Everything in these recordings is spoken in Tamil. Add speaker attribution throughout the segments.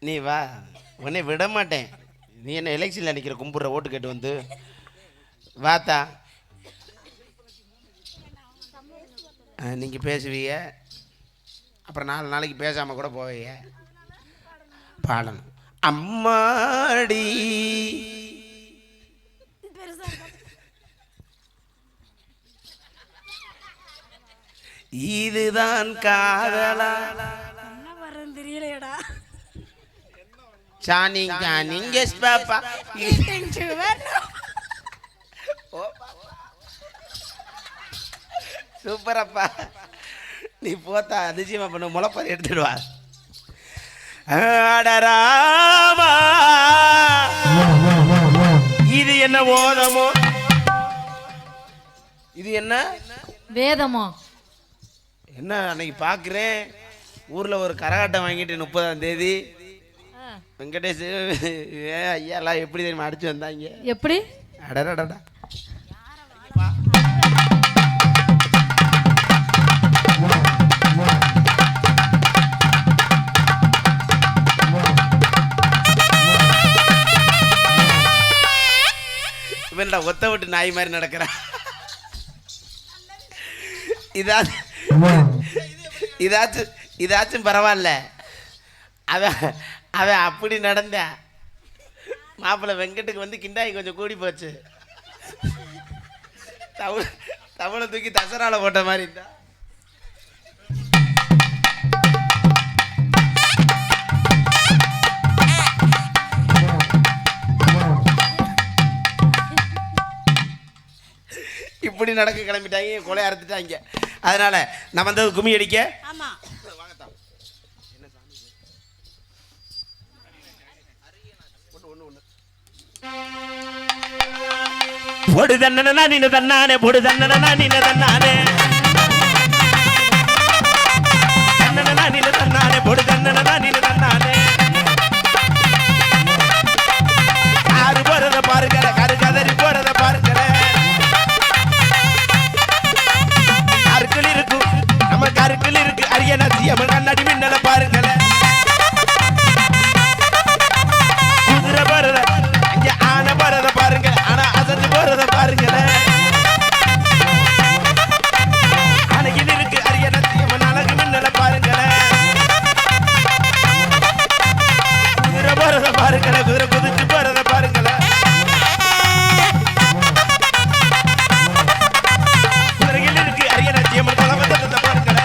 Speaker 1: நீ வா, உன்னை விட மாட்டேன். நீ என்ன எலெக்ஷனில் நிற்கிற கும்பிட்ற ஓட்டு கேட்டு வந்து வாத்தா. நீங்கள் பேசுவீங்க, அப்புறம் 4 நாளைக்கு பேசாமல் கூட போவீங்க. பாடணும். அம்மாடி இதுதான் காதலா
Speaker 2: தெரியலையடா.
Speaker 1: சானிங் சானிங் எஸ் பாப்பா. சூப்பரப்பா. நீ போத்தா அதிசயமா பண்ண முளைப்பாரி எடுத்துடுவா. அடராமா இது என்ன ஓதமோ, இது என்ன
Speaker 3: வேதமோ?
Speaker 1: என்ன அன்னைக்கு பார்க்குறேன் ஊரில் ஒரு கரகாட்டம் வாங்கிட்டு 30ஆம் தேதி வெங்கடேஷ் ஐயாலாம் எப்படி தெரியுமா அடிச்சு வந்தாங்க?
Speaker 3: எப்படி?
Speaker 1: அடடடா. இவன்டா ஒத்த விட்டு நாய் மாதிரி நடக்கிறான். இதாச்சும் பரவாயில்ல. அவன் அப்படி நடந்த மாப்பிள்ளை வெங்கட்டுக்கு வந்து கிண்டாயி கொஞ்சம் கூடி போச்சு. தவளை தூக்கி தசரால போட்ட மாதிரி இருந்தா. இப்படி நடக்க கிளம்பிட்டாங்க, கொலை அறுத்துட்டாங்க. அதனால நான் வந்தது கும்மி அடிக்க.
Speaker 2: ஆமா,
Speaker 1: பொடு தன்னனா நின்னு தன்னானே, பொடு தன்னனா நின்னு தன்னானே, தன்னனா நின்னு தன்னானே, பொடு தன்னனா நின்னு தன்னானே. ஆறு போறத பாருங்கற, கரு கதறி போறத பாருங்கற. கருக்கள் இருக்கு நம்ம கருக்கள் இருக்கு, அரியன சியம கண்ணாடி மின்னல பாருங்கற. குதிரை போறத அங்க ஆனை போறத பாருங்க, ஆனா அசந்து போறத பாருங்கற. அழகில் இருக்கு அரியன சியம அழகு மின்னல பாருங்கற. குதிரை போறத பாருங்கற, குதிரை குதிச்சு போறத பாருங்கற. குதிரையில் இருக்கு அரியன சியம குலவந்தத பாருங்கற.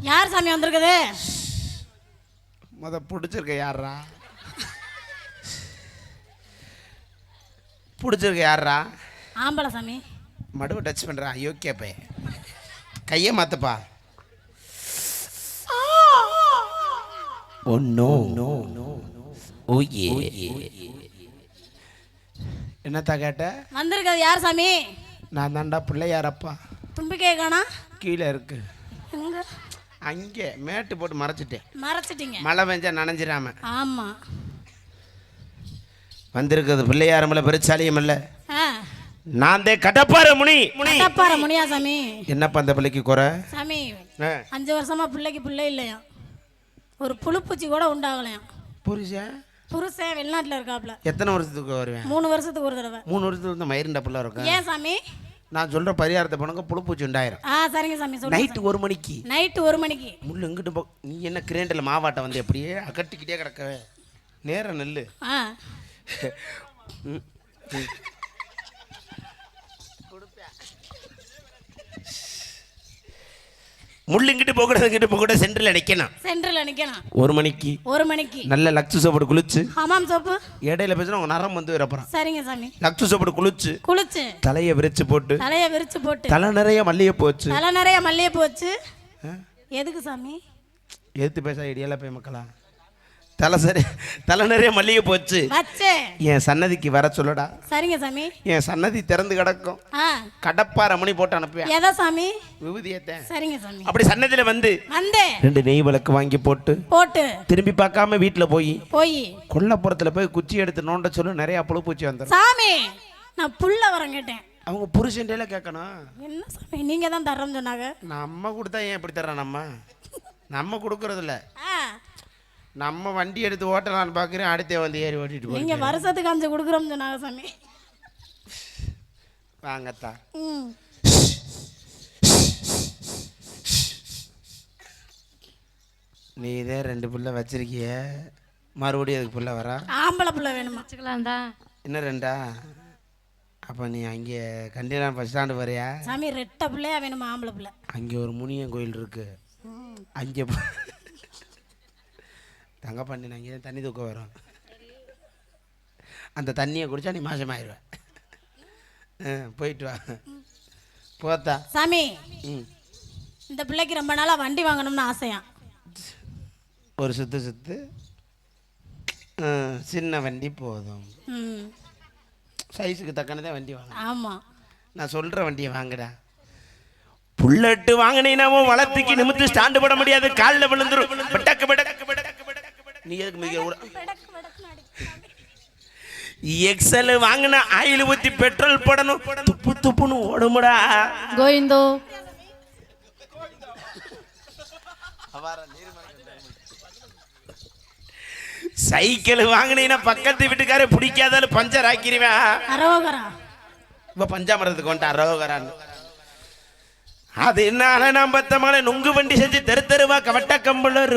Speaker 2: யார் சாமி வந்திருக்குது?
Speaker 1: முத பிடிச்சிருக்க யாரா? பிடிச்சிருக்க யாரா?
Speaker 2: ஆம்பளை சாமி.
Speaker 1: மடுவை டச் பண்ணுறான். யோக்கிய பைய கையை மாத்தப்பா. ஓ நோ நோ நோ. ஓ ஏ. என்னத்தா கேட்ட?
Speaker 2: வந்திருக்கிறது யார் சாமி?
Speaker 1: நான் தாண்டா பிள்ளையாரப்பா.
Speaker 2: தும்பிக்கை காணா?
Speaker 1: கீழே இருக்கு.
Speaker 2: எங்க?
Speaker 1: அங்கே மேட்டு போட்டு மறைச்சிட்டேன்.
Speaker 2: மறைச்சிட்டீங்க?
Speaker 1: மழை பெஞ்சா நனைஞ்சிடாம.
Speaker 2: ஆமா.
Speaker 1: வந்திருக்கிறது பிள்ளையாரம் இல்லை, பெருச்சாலியம் இல்லை.
Speaker 2: ஆ,
Speaker 1: நான் தே கடப்பார முனி.
Speaker 2: கடப்பார முனியா சாமி?
Speaker 1: என்னப்பா அந்த பிள்ளைக்கு குறை?
Speaker 2: சாமி 5 வருஷமா பிள்ளைக்கு பிள்ளை இல்லையா, ஒரு புழுப்பூச்சி கூட உண்டாகலையா.
Speaker 1: புருஷன்
Speaker 2: புருஷன் வெளிநாட்டில் இருக்காப்ல.
Speaker 1: எத்தனை வருஷத்துக்கு வருவேன்?
Speaker 2: 3 வருஷத்துக்கு ஒரு தடவை.
Speaker 1: 3 வருஷத்துக்கு வந்து மயிருண்ட பிள்ளை இருக்கும்.
Speaker 2: ஏன் சாமி?
Speaker 1: நான் சொல்ற பரிகாரத்தை பண்ணுங்க, புழுப்பூச்சி உண்டாயிரும்.
Speaker 2: சரிங்க சாமி. சொல்லுங்க.
Speaker 1: நைட்டு 1 மணிக்கு.
Speaker 2: நைட்டு 1 மணிக்கு
Speaker 1: முள்ளு எங்கிட்டு போ. நீ என்ன கிரேண்டில் மாவாட்டம் வந்து எப்படியே அகட்டிக்கிட்டே கிடக்க நேரம் நெல்லு. முள்ளுங்கிட்டு போக கூடாது, இங்கிட்டு போக கூட சென்டரில் நிற்கணும்.
Speaker 2: சென்டரில் நிற்கணும்.
Speaker 1: 1 மணிக்கு.
Speaker 2: 1 மணிக்கு
Speaker 1: நல்ல லக்ஸு சோப்பு குளிச்சு.
Speaker 2: ஹமாம் சோப்பு
Speaker 1: இடையில பேசினா உங்க நரம் வந்து வரப்போறான்.
Speaker 2: சரிங்க சாமி.
Speaker 1: லக்ஸு சோப்பு குளிச்சு
Speaker 2: குளிச்சு
Speaker 1: தலையை விரிச்சு போட்டு,
Speaker 2: தலையை விரிச்சு போட்டு,
Speaker 1: தலை நிறைய மல்லிகை போச்சு.
Speaker 2: தலை நிறைய மல்லிகை போச்சு. எதுக்கு சாமி?
Speaker 1: எதிர்த்து பேச இடியெல்லாம் போய் மக்களா. தலை நிறைய மல்லிகை போச்சு
Speaker 2: வச்சே
Speaker 1: என் சன்னதிக்கு வர சொல்லடா.
Speaker 2: சரிங்க சாமி.
Speaker 1: என் சன்னதி திறந்து கிடக்கும். கடப்பார மணி போட்டு அனுப்புவேன்.
Speaker 2: எதா சாமி?
Speaker 1: விபூதியத்தை.
Speaker 2: சரிங்க சாமி.
Speaker 1: அப்படி சன்னதியில வந்து 2 நெய் விளக்கு வாங்கி போட்டு திரும்பி பார்க்காம வீட்டுல போய் கொல்லப்புறத்துல போய் குச்சி எடுத்து நோண்ட சொல்லு, நிறைய புழு பூச்சி வந்துடும்.
Speaker 2: சாமி நான் புள்ள வரம் கேட்டேன்.
Speaker 1: அவங்க புருஷன்டேல கேட்கணும்.
Speaker 2: என்ன சாமி நீங்க தான் தர்றோம்னு சொன்னாங்க.
Speaker 1: நம்ம கொடுத்தா ஏன் இப்படி தர்றோம்? நம்ம கொடுக்கறது இல்ல. நம்ம வண்டி எடுத்து ஓட்டலான்னு பாக்குறேன், அடுத்த வந்து ஏறி ஓட்டிட்டு போய்
Speaker 2: நீங்க வருஷத்துக்கு 5 கொடுக்குறோம்னு சொன்னாங்க சாமி.
Speaker 1: வாங்கத்தா. நீ இதே 2 புள்ள வச்சிருக்கிய, மறுபடியும் அதுக்கு புள்ள வரா?
Speaker 2: ஆம்பளை புள்ள வேணுமா? வச்சுக்கலாம்டா.
Speaker 1: என்ன 2ஆ? அப்போ நீ அங்கே கண்டிலாம் பஸ் ஸ்டாண்டு வரையா?
Speaker 2: சாமி ரெட்டை பிள்ளையா வேணுமா? ஆம்பளை பிள்ளை.
Speaker 1: அங்கே ஒரு முனியன் கோயில் இருக்கு, அங்கே தங்க பண்ணி அங்கே தண்ணி தூக்க வரும். அந்த தண்ணியை குடிச்சா நீ மாசமாயிருவேன். போயிட்டு வா போத்தா.
Speaker 2: சாமி இந்த பிள்ளைக்கு ரொம்ப நாளா வண்டி வாங்கணும்னு ஆசையா.
Speaker 1: ஒரு சுத்து சின்ன வண்டி போதும், சைஸுக்கு தக்கனதே வண்டி வாங்க.
Speaker 2: ஆமா
Speaker 1: நான் சொல்ற வண்டியை வாங்குடா. புல்லட்டு வாங்கினீனாவும் வளர்த்துக்கு நிமித்து ஸ்டாண்டு போட முடியாது, காலில் விழுந்துரும். நீ எதுக்கு மிக எக்ஸல் வாங்கின ஆயில் ஊத்தி பெட்ரோல் போடணும், துப்பு துப்புன்னு ஓடுமுடா.
Speaker 2: கோவிந்தோ
Speaker 1: சைக்கிள் வாங்கினீங்கன்னா பக்கத்து வீட்டுக்காரே பிடிக்காதாலும் பஞ்சர் ஆக்கிடுவேன்.
Speaker 2: அரோகரா
Speaker 1: இப்ப பஞ்சாமரத்துக்கு வந்துட்டு அரோகரான்னு. அது என்னால நான் பத்த மலை நுங்கு வண்டி செஞ்சு தெரு தெருவா கவட்ட கம்பளர்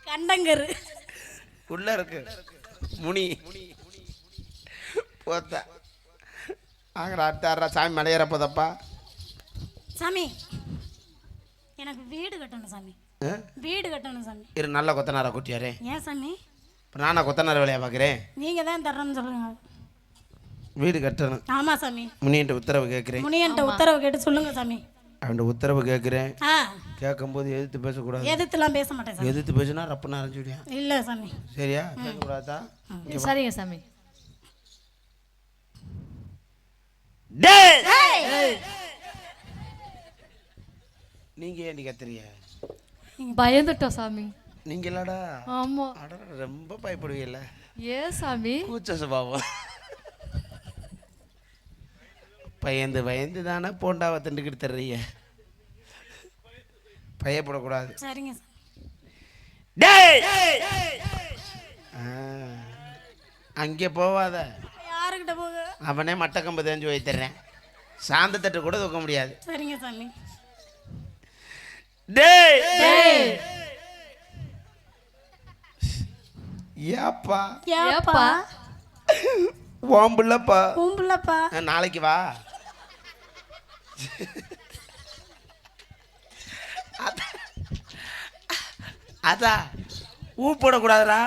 Speaker 2: கண்டங்கரு
Speaker 1: உள்ள இருக்கு முனி போத்தா. அடுத்த சாமி மலையேற போதப்பா.
Speaker 2: சாமி எனக்கு வீடு கட்டணும் சாமி. வீடு கட்டணும் சாமி.
Speaker 1: இரு நல்ல கொத்தனாரா கூட்டியாரே.
Speaker 2: ஏன் சாமி?
Speaker 1: இப்போ நானா கொத்தனார வேலையா பார்க்குறேன்?
Speaker 2: நீங்க தான் தரணும்னு சொல்லுங்க.
Speaker 1: வீடு கட்டணும்.
Speaker 2: ஆமா சாமி.
Speaker 1: முனியன்ட்ட உத்தரவு கேட்குறேன்.
Speaker 2: முனியன்ட்ட உத்தரவு கேட்டு சொல்லுங்க சாமி.
Speaker 1: அவன்கிட்ட உத்தரவு கேட்குறேன். கேட்கும்போது எதிர்த்து பேசக்கூடாது.
Speaker 2: எதிர்த்துலாம் பேச மாட்டேன் சாமி.
Speaker 1: எதிர்த்து பேசினா ரப்புன்னு அரைஞ்சுடியா?
Speaker 2: இல்லை சாமி.
Speaker 1: சரியா? கேட்கக்கூடாதா?
Speaker 2: சரிங்க சாமி.
Speaker 1: நீங்க ஏன் கத்துறீங்க?
Speaker 2: பயந்துட்டோம் சாமி.
Speaker 1: நீங்களாடா?
Speaker 2: ஆமா.
Speaker 1: ரொம்ப பயப்படுவீல்ல?
Speaker 2: ஏன் சாமி?
Speaker 1: கூச்ச சுபாவம். பயந்து பயந்து தானே போண்டாவை திண்டுக்கிட்டு தர்றீங்க. பயப்படக்கூடாது.
Speaker 2: சரிங்க.
Speaker 1: அங்கே போவாத.
Speaker 2: யாருக்கிட்ட போக?
Speaker 1: அவனே மட்டக்கம்பு தெரிஞ்சு வைத்துறேன், சாந்த தட்டு கூட தூக்க முடியாது.
Speaker 2: சரிங்க சாமி.
Speaker 1: ஏப்பா
Speaker 2: ஏப்பா
Speaker 1: ஓம்புள்ளப்பா
Speaker 2: ஓம்புள்ளப்பா
Speaker 1: நாளைக்கு வா. அதா ஊ போடக்கூடாதுடா.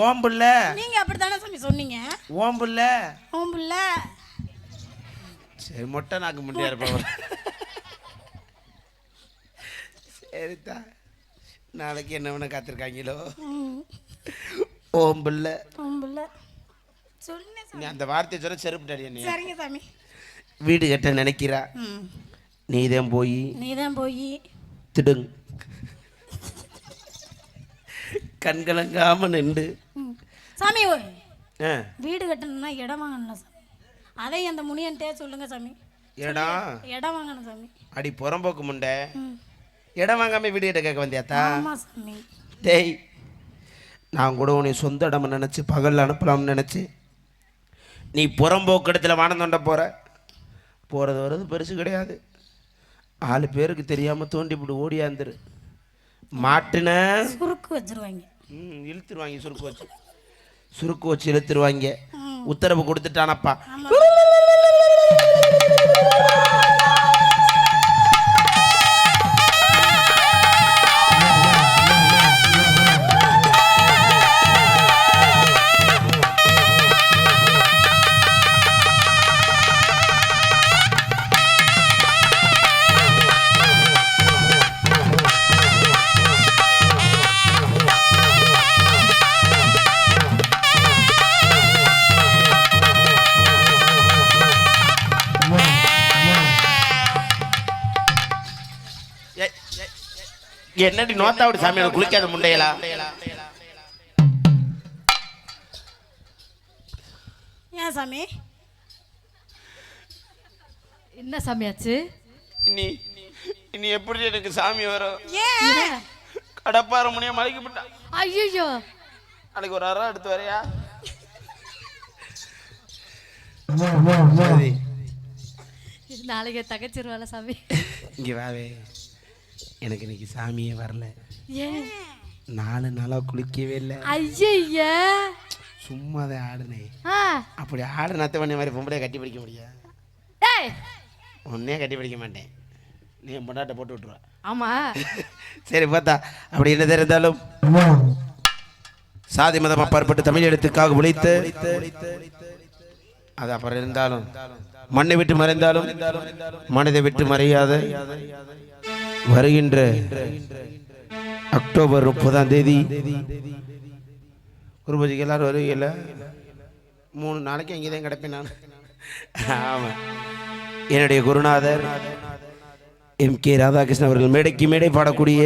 Speaker 1: ஓம்புள்ள
Speaker 2: நீங்க அப்படித்தானே சாமி சொன்னீங்க.
Speaker 1: ஓம்புள்ள
Speaker 2: ஓம்புள்ள
Speaker 1: சரி மொட்டை நாக்கு முட்டையா இருப்பா. சரிதா, நாளைக்கு என்ன வேணா காத்திருக்காங்களோ. ஓம்புள்ள
Speaker 2: ஓம்புள்ள சொன்னேன்.
Speaker 1: நீ அந்த வார்த்தையை சொல்ல செருப்பு அடியா நீ.
Speaker 2: சரிங்க சாமி.
Speaker 1: வீடு கட்ட நினைக்கிறா, நீதான் போய் திடுங் கண்கலங்காம நின்று
Speaker 2: சாமி. வீடு கட்டணும்னா இடம் வாங்கணும் சாமி. அதை அந்த முனியன்ட்டே சொல்லுங்க சாமி. இடம் வாங்கணும் சாமி.
Speaker 1: அடி புறம்போக்கு முண்டை, இடம் வாங்காம வீடு கிட்ட கேட்க வந்தியாத்தா?
Speaker 2: ஆமா சாமி.
Speaker 1: டேய், நான் கூட உன்னை சொந்த இடம் நினச்சி பகலில் அனுப்பலாம்னு நினச்சி நீ புறம்போக்கு இடத்துல வானம் தோண்ட போகிறது வர்றது பெருசு கிடையாது. 4 பேருக்கு தெரியாமல் தோண்டிவிட்டு ஓடியாந்துரு. மாட்டுன
Speaker 2: சுருக்கு வச்சிருவாங்க.
Speaker 1: இழுத்துருவாங்க. சுருக்கு வச்சு இழுத்துருவாங்க. உத்தரவு கொடுத்துட்டானப்பா. என்னடி நோத்தாவுடி சாமி எனக்கு குளிக்காத முண்டையலா?
Speaker 2: ஏன் சாமி?
Speaker 3: என்ன சாமியாச்சு?
Speaker 1: இனி எப்படி எனக்கு சாமி வரும்?
Speaker 2: ஏன்
Speaker 1: கடப்பார முனிய மலைக்கு போட்டா.
Speaker 3: ஐயோ,
Speaker 1: நாளைக்கு ஒரு அரை எடுத்து வரையா?
Speaker 3: நாளைக்கு தகச்சிருவாள சாமி.
Speaker 1: இங்க வாவே, எனக்கு இன்னைக்கு சாமியே வரல.
Speaker 3: ஏன்?
Speaker 1: 4 நாளா குளிக்கவே இல்லை.
Speaker 3: ஐயா,
Speaker 1: சும்மா தான் ஆடுனேன். அப்படி ஆடுனாத்த பண்ண மாதிரி பொம்பளைய கட்டி பிடிக்க முடியாது. உன்னே கட்டி பிடிக்க மாட்டேன், நீ பொண்டாட்ட போட்டு விட்டுருவா.
Speaker 3: ஆமா.
Speaker 1: சரி பார்த்தா அப்படி என்ன இருந்தாலும் சாதி மதம் அப்பாற்பட்டு தமிழ் எழுத்துக்காக உழைத்து அது அப்புறம் இருந்தாலும் மண்ணை விட்டு மறைந்தாலும் மனதை விட்டு மறையாத வருகின்ற அக்டோபர் 30ஆம் தேதி குருபூஜைக்கு எல்லாரும் வருவீங்கல்ல? 3 நாளைக்கு அங்கே தான் கிடப்பேன் நான். ஆமாம், என்னுடைய குருநாதர் MK ராதாகிருஷ்ணன் அவர்கள் மேடைக்கு மேடை பாடக்கூடிய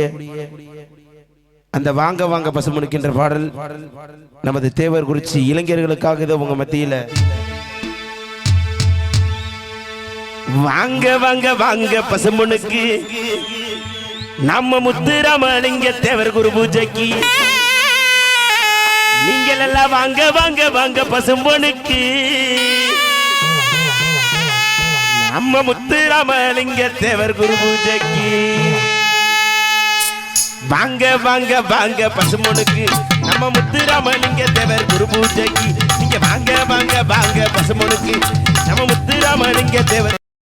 Speaker 1: அந்த வாங்க வாங்க பசுமனுக்கின்ற பாடல் நமது தேவர் குறிச்சி இளைஞர்களுக்காக இதோ உங்க மத்தியில் வாங்க வாங்க வாங்க பசுமனுக்கு நம்ம முத்துராமலிங்க தேவர் குரு பூஜைக்கு நீங்கள் எல்லாம் வாங்க வாங்க வாங்க பசும்பொனுக்கு நம்ம முத்துராமலிங்க தேவர் குரு பூஜைக்கு வாங்க வாங்க வாங்க பசும்பொனுக்கு நம்ம முத்துராமலிங்க தேவர் குரு பூஜைக்கு நீங்க வாங்க வாங்க வாங்க பசும்பொனுக்கு நம்ம முத்துராமலிங்க தேவர்